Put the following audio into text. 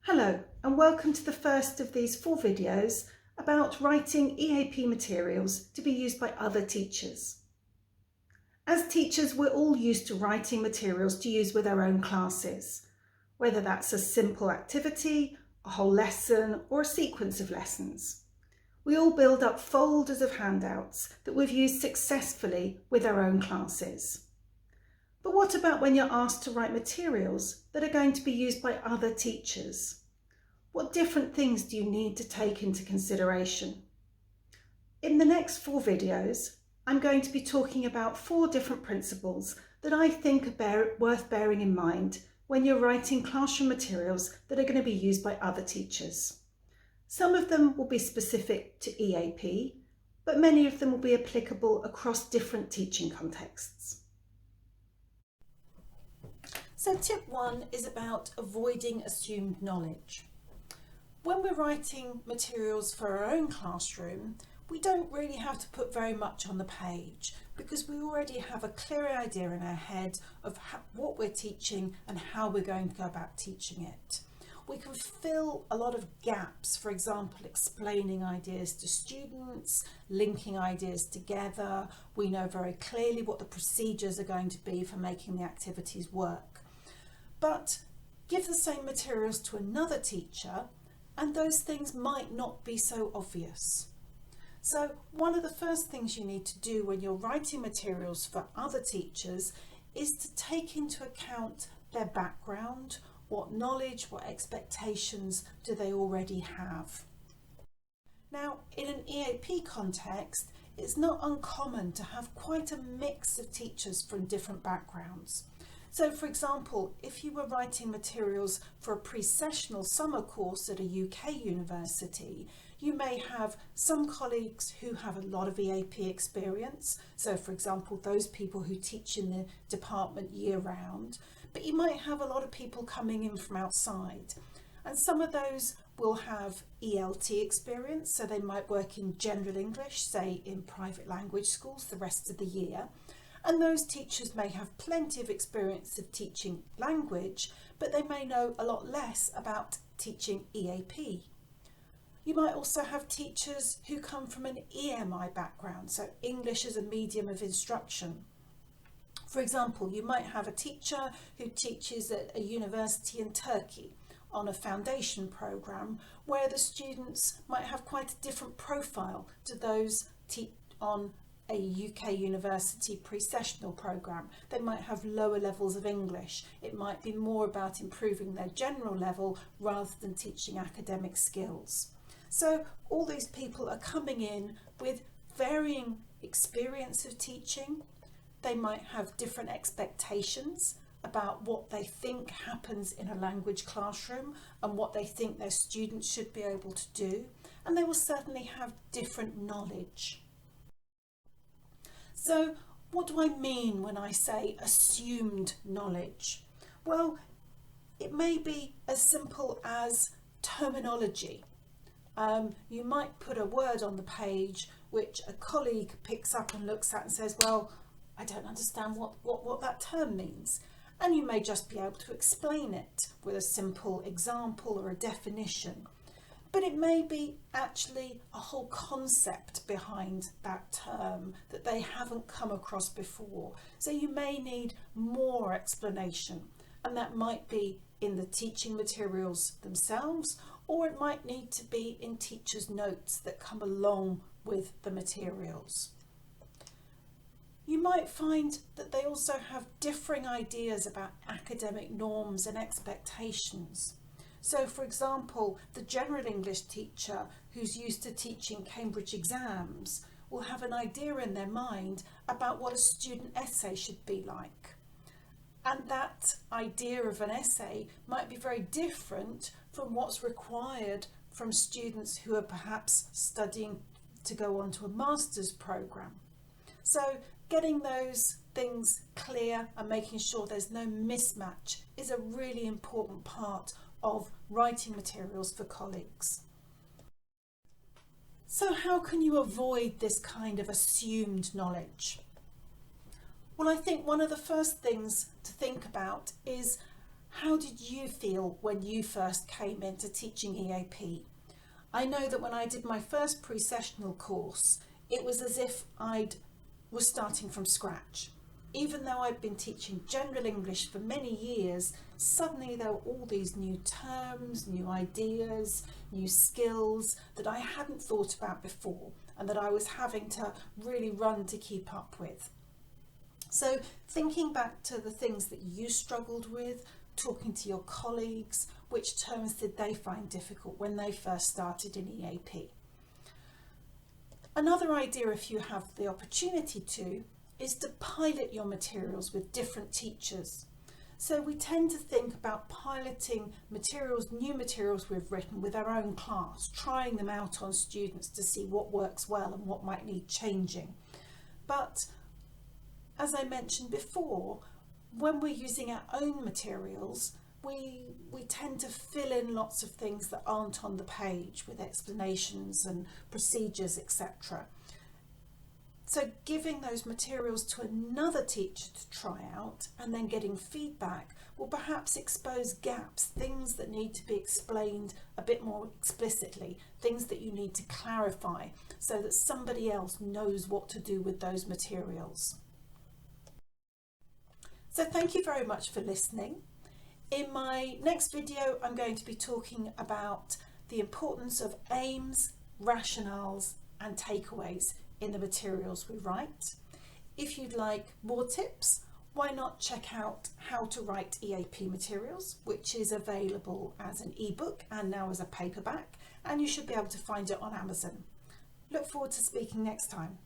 Hello and welcome to the first of these 4 videos about writing EAP materials to be used by other teachers. As teachers, we're all used to writing materials to use with our own classes, whether that's a simple activity, a whole lesson or a sequence of lessons. We all build up folders of handouts that we've used successfully with our own classes. But what about when you're asked to write materials that are going to be used by other teachers? What different things do you need to take into consideration? In the next 4 videos, I'm going to be talking about 4 different principles that I think are worth bearing in mind when you're writing classroom materials that are going to be used by other teachers. Some of them will be specific to EAP, but many of them will be applicable across different teaching contexts. So tip 1 is about avoiding assumed knowledge. When we're writing materials for our own classroom, we don't really have to put very much on the page because we already have a clear idea in our head of what we're teaching and how we're going to go about teaching it. We can fill a lot of gaps, for example, explaining ideas to students, linking ideas together. We know very clearly what the procedures are going to be for making the activities work. But give the same materials to another teacher and those things might not be so obvious. So one of the first things you need to do when you're writing materials for other teachers is to take into account their background, what knowledge, what expectations do they already have. Now, in an EAP context, it's not uncommon to have quite a mix of teachers from different backgrounds. So, for example, if you were writing materials for a pre-sessional summer course at a UK university, you may have some colleagues who have a lot of EAP experience. So, for example, those people who teach in the department year-round. But you might have a lot of people coming in from outside. And some of those will have ELT experience, so they might work in general English, say in private language schools the rest of the year. And those teachers may have plenty of experience of teaching language, but they may know a lot less about teaching EAP. You might also have teachers who come from an EMI background, so English as a medium of instruction. For example, you might have a teacher who teaches at a university in Turkey on a foundation programme where the students might have quite a different profile to those on a UK university pre-sessional programme. They might have lower levels of English. It might be more about improving their general level rather than teaching academic skills. So all these people are coming in with varying experience of teaching. They might have different expectations about what they think happens in a language classroom and what they think their students should be able to do. And they will certainly have different knowledge. So what do I mean when I say assumed knowledge? Well, it may be as simple as terminology. You might put a word on the page which a colleague picks up and looks at and says, well, I don't understand what that term means. And you may just be able to explain it with a simple example or a definition. But it may be actually a whole concept behind that term that they haven't come across before. So you may need more explanation, and that might be in the teaching materials themselves, or it might need to be in teachers' notes that come along with the materials. You might find that they also have differing ideas about academic norms and expectations. So, for example, the general English teacher who's used to teaching Cambridge exams will have an idea in their mind about what a student essay should be like. And that idea of an essay might be very different from what's required from students who are perhaps studying to go on to a master's programme. So getting those things clear and making sure there's no mismatch is a really important part of writing materials for colleagues. So how can you avoid this kind of assumed knowledge? Well, I think one of the first things to think about is How did you feel when you first came into teaching EAP? I know that when I did my first pre-sessional course, it was as if was starting from scratch. Even though I'd been teaching general English for many years, suddenly there were all these new terms, new ideas, new skills that I hadn't thought about before and that I was having to really run to keep up with. So thinking back to the things that you struggled with, talking to your colleagues, which terms did they find difficult when they first started in EAP? Another idea, if you have the opportunity to, is to pilot your materials with different teachers. So we tend to think about piloting materials, new materials we've written with our own class, trying them out on students to see what works well and what might need changing. But as I mentioned before, when we're using our own materials, we tend to fill in lots of things that aren't on the page with explanations and procedures, etc. So giving those materials to another teacher to try out and then getting feedback will perhaps expose gaps, things that need to be explained a bit more explicitly, things that you need to clarify so that somebody else knows what to do with those materials. So thank you very much for listening. In my next video, I'm going to be talking about the importance of aims, rationales and takeaways in the materials we write. If you'd like more tips, why not check out How to Write EAP Materials, which is available as an ebook and now as a paperback, and you should be able to find it on Amazon. Look forward to speaking next time.